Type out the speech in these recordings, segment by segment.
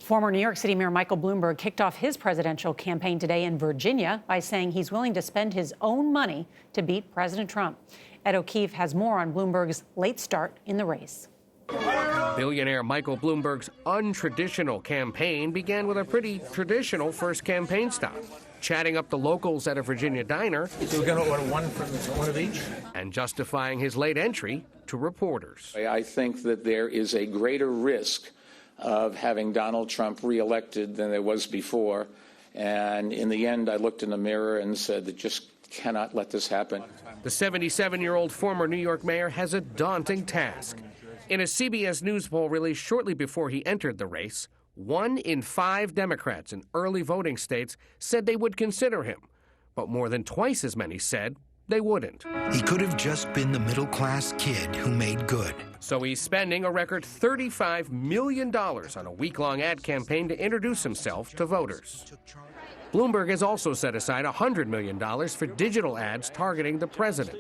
Former New York City Mayor Michael Bloomberg kicked off his presidential campaign today in Virginia by saying he's willing to spend his own money to beat President Trump. Ed O'Keefe has more on Bloomberg's late start in the race. Billionaire Michael Bloomberg's untraditional campaign began with a pretty traditional first campaign stop, chatting up the locals at a Virginia diner. So we're going to order one of each? And justifying his late entry to reporters. I think that there is a greater risk of having Donald Trump reelected than there was before. And in the end, I looked in the mirror and said that just cannot let this happen. The 77-year-old former New York mayor has a daunting task. In a CBS News poll released shortly before he entered the race, 1 in 5 Democrats in early voting states said they would consider him. But more than twice as many said they wouldn't. He could have just been the middle-class kid who made good. So he's spending a record $35 million on a week-long ad campaign to introduce himself to voters. Bloomberg has also set aside $100 million for digital ads targeting the president.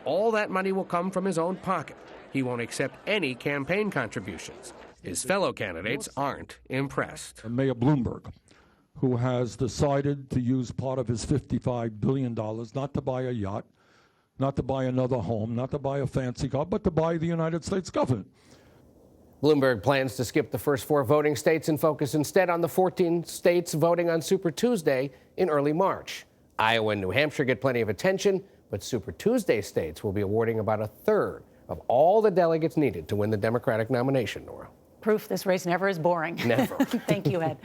All that money will come from his own pocket. He won't accept any campaign contributions. His fellow candidates aren't impressed. Mayor Bloomberg, who has decided to use part of his $55 billion not to buy a yacht, not to buy another home, not to buy a fancy car, but to buy the United States government. Bloomberg plans to skip the first 4 voting states and focus instead on the 14 states voting on Super Tuesday in early March. Iowa and New Hampshire get plenty of attention, but Super Tuesday states will be awarding about a third of all the delegates needed to win the Democratic nomination, Nora. Proof this race never is boring. Never. Thank you, Ed.